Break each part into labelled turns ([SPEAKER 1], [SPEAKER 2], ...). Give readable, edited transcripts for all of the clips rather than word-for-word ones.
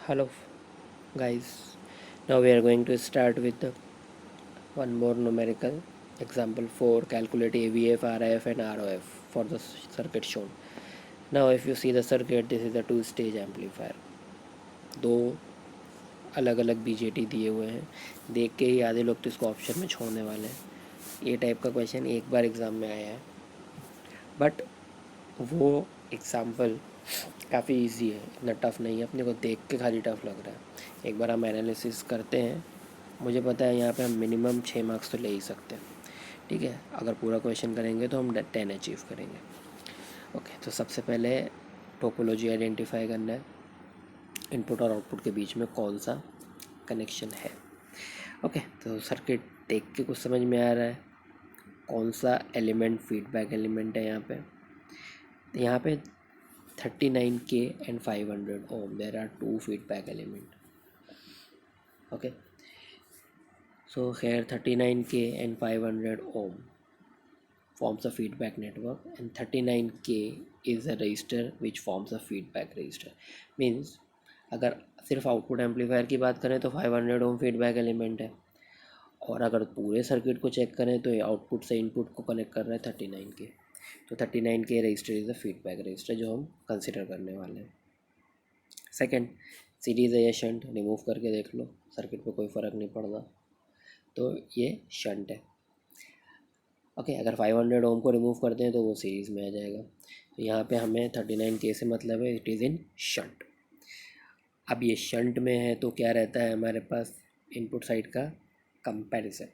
[SPEAKER 1] Hello guys, now we are going to start with one more numerical example for calculate AVF, RIF and ROF for the circuit shown. Now if you see the circuit, this is a two stage amplifier. दो अलग अलग BJT दिए हुए हैं. देख के ही आधे लोग तो इसको ऑप्शन में छोड़ने वाले हैं. ये टाइप का क्वेश्चन एक बार एग्ज़ाम में आया है, बट वो एग्ज़ाम्पल काफ़ी इजी है, इतना टफ़ नहीं है. अपने को देख के खाली टफ़ लग रहा है. एक बार हम एनालिसिस करते हैं. मुझे पता है यहाँ पे हम मिनिमम 6 मार्क्स तो ले ही सकते हैं. ठीक है, अगर पूरा क्वेश्चन करेंगे तो हम 10 अचीव करेंगे. ओके, तो सबसे पहले टोपोलॉजी आइडेंटिफाई करना है. इनपुट और आउटपुट के बीच में कौन सा कनेक्शन है. ओके, तो सर्किट देख के कुछ समझ में आ रहा है. कौन सा एलिमेंट फीडबैक एलिमेंट है यहाँ पे 39K and 500 ohm. There are two feedback element. Okay, so here 39K and 500 ohm forms a feedback network, and 39K is a resistor which forms a feedback resistor. Means अगर सिर्फ output amplifier की बात करें तो 500 ओम feedback element है, और अगर पूरे सर्किट को चेक करें तो ये आउटपुट से इनपुट को कनेक्ट कर रहा है 39K. तो 39K register is a feedback register जो हम कंसिडर करने वाले हैं. सेकंड, सीरीज़ है या शंट, रिमूव करके देख लो, सर्किट पे कोई फ़र्क नहीं पड़ता. तो ये शंट है. ओके, अगर 500 ओम को रिमूव करते हैं तो वो सीरीज़ में आ जाएगा. तो यहाँ पे हमें 39K से मतलब है इट इज़ इन शंट. अब ये शंट में है तो क्या रहता है हमारे पास, इनपुट साइड का कंपैरिजन.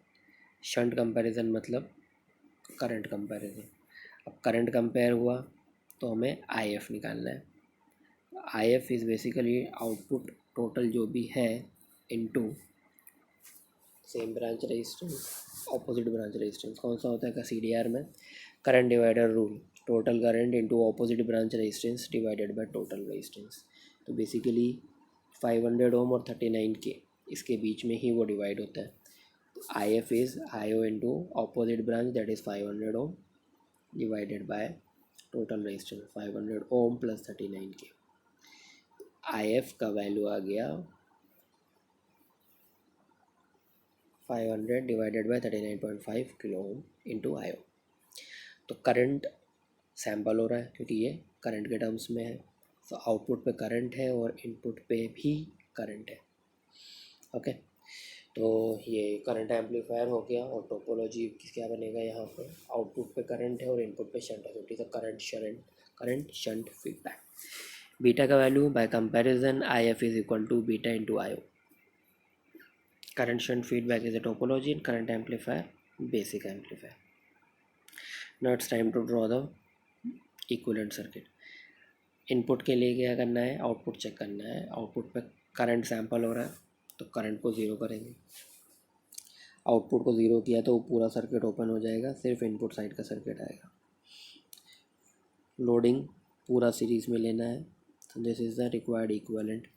[SPEAKER 1] शंट कंपैरिजन मतलब करंट कंपैरिजन. अब करंट कंपेयर हुआ तो हमें IF निकालना है. IF is basically output total जो भी है into same branch resistance, opposite branch resistance. कौन सा होता है का CDR में current divider rule, total current into opposite branch resistance divided by total resistance. तो बेसिकली 500 ओम और 39K इसके बीच में ही वो डिवाइड होता है. IF is IO into opposite branch that is 500 ohm divided by total resistance 500 ohm plus 39K. IF का value आ गया 500 divided by 39.5 kilo ohm into IO. तो करंट सैम्पल हो रहा है क्योंकि ये करंट के टर्म्स में है. तो आउटपुट पे करंट है और इनपुट पे भी करंट है. ओके, तो ये करंट एम्पलीफायर हो गया. और टोपोलॉजी क्या बनेगा, यहाँ पे आउटपुट पे करंट है और इनपुट पे शंट है. तो it is a current shunt feedback. Beta का value by comparison IF is equal to beta into IO. Current shunt feedback is a topology in current amplifier, basic amplifier. Now it's time to draw the equivalent circuit. Input के लिए क्या करना है, output check करना है. Output पे current sample हो रहा है तो करंट को ज़ीरो करेंगे. आउटपुट को ज़ीरो किया तो पूरा सर्किट ओपन हो जाएगा, सिर्फ इनपुट साइड का सर्किट आएगा. लोडिंग पूरा सीरीज़ में लेना है. तो this is the required equivalent.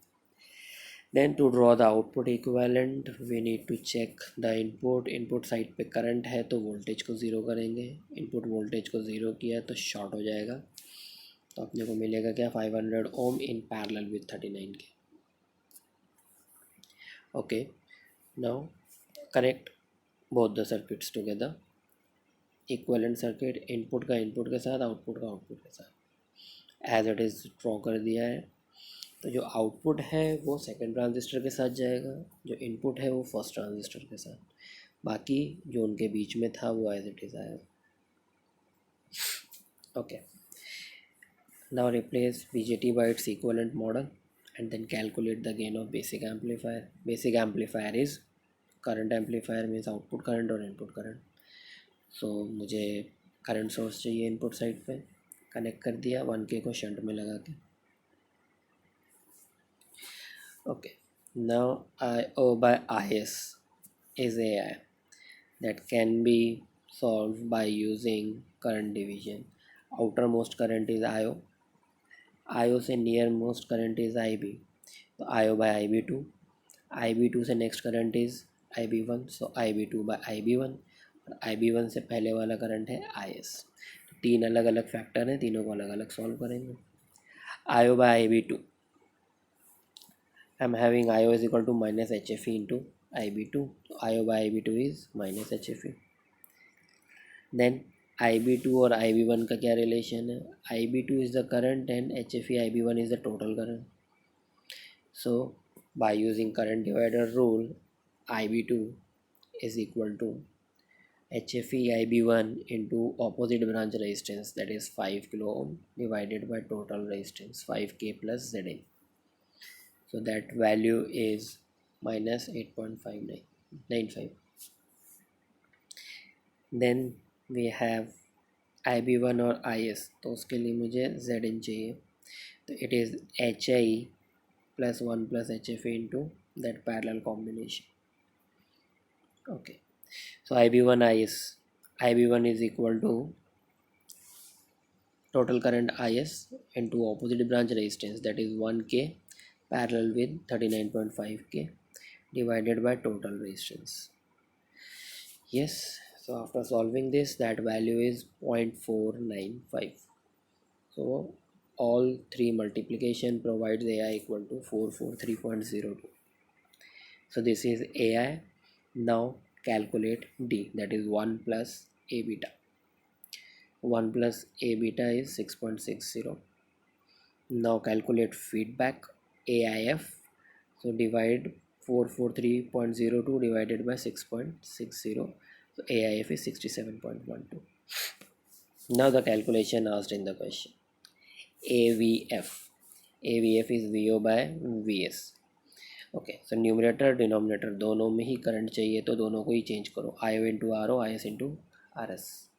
[SPEAKER 1] Then to draw the output equivalent we need to check the input side पे करंट है तो वोल्टेज को ज़ीरो करेंगे. इनपुट वोल्टेज को ज़ीरो किया तो शॉर्ट हो जाएगा. तो अपने को मिलेगा क्या, 500 ohm in parallel with 39K. Okay, now connect both the circuits together. Equivalent circuit, input का इनपुट के साथ, आउटपुट का आउटपुट के साथ. एज इट इज़ ड्रॉ कर दिया है. तो जो आउटपुट है वो सेकंड ट्रांजिस्टर के साथ जाएगा, जो इनपुट है वो फर्स्ट ट्रांजिस्टर के साथ. बाकी जो उनके बीच में था वो एज इट इज़ आएगा. Okay, now replace BJT by its equivalent model and then calculate the gain of basic amplifier. Basic amplifier is current amplifier means output current और इनपुट करंट. सो मुझे करंट सोर्स चाहिए input side पे, connect कर दिया 1K को shunt में लगा के. Okay, now IO by IS is AI that can be solved by using current division. Outermost current is IO. IO से nearmost current is IB. तो IO by IB2. IB2 से next current is IB1. So IB2 by IB1. और IB1 से पहले वाला current है IS. तीन अलग अलग फैक्टर हैं, तीनों को अलग अलग सॉल्व करेंगे. IO by IB2 I'm having IO is equal to minus HFE into IB2. So IO by IB2 is minus HFE. Then IB2 और IB1 का क्या रिलेशन है? IB2 is the current and HFE IB1 is the total current. So by using current divider rule, IB2 is equal to HFE IB1 into opposite branch resistance, that is 5 kilo ohm, divided by total resistance 5k plus ZA. So that value is minus 8.595. Then we have IB1 और IS, तो उसके लिए मुझे ZN चाहिए. तो it is HI plus 1 plus HFA into that parallel combination. Okay, so IB1 is equal to total current IS into opposite branch resistance, that is 1k parallel with 39.5k divided by total resistance. Yes, so after solving this, that value is 0.495. So all three multiplication provides AI equal to 443.02. So this is AI. Now calculate D, that is 1 plus A beta. 1 plus A beta is 6.60. Now calculate feedback AIF. So divide 443.02 divided by 6.60. So AIF is 67.12. Now the calculation asked in the question. AVF is VO by VS. Okay, so numerator denominator दोनों में ही current चाहिए, तो दोनों को ही change करो. I O into R O, I S into R S.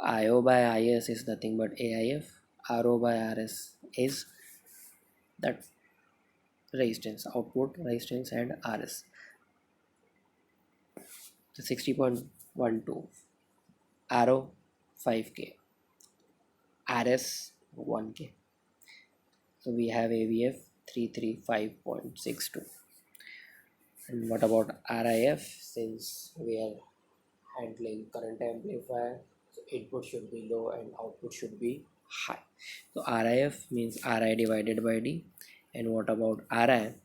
[SPEAKER 1] I O by I S is nothing but A I F. R O by R S is that resistance, output resistance, and RS. So 60.12, RO 5k, RS 1k. So we have AVF 335.62. And what about RIF? Since we are handling current amplifier, so input should be low and output should be high. So RIF means RI divided by D. And what about RI?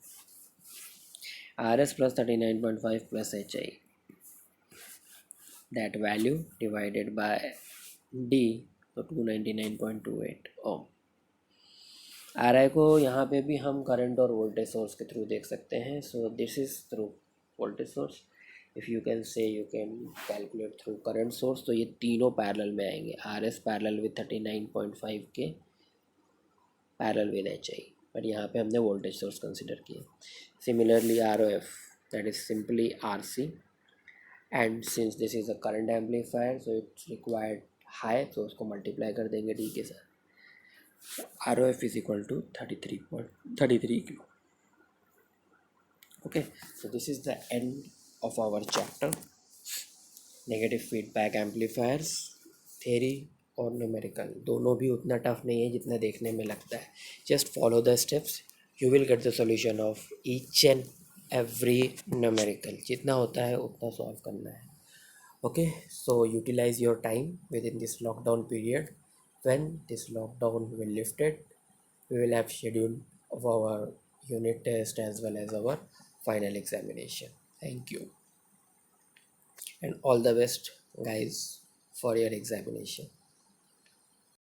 [SPEAKER 1] RS plus 39.5 plus HI. That value divided by D, so 299.28 ohm. RI को यहाँ पे भी हम current और voltage source के through देख सकते हैं. So this is through voltage source. If you can say you can calculate through current source. तो ये तीनों पैरेलल में आएंगे. RS पैरेलल विद 39.5 के पैरेलल विद HI, बट यहाँ पे हमने वोल्टेज सोर्स कंसिडर किया. Similarly ROF, that is simply RC, and since this is a current amplifier so it's required high, तो उसको मल्टीप्लाई कर देंगे D के साथ. ROF is equal to 33.33 kilo. Okay, so this is the end of our chapter. Negative feedback amplifiers, theory और numerical दोनों भी उतना टफ नहीं है जितना देखने में लगता है. Just follow the steps, you will get the solution of each and every numerical. जितना होता है उतना सॉल्व करना है. Okay, so utilize your time within this lockdown period. When this lockdown will lifted, we will have schedule of our unit test as well as our final examination. Thank you and all the best guys for your examination.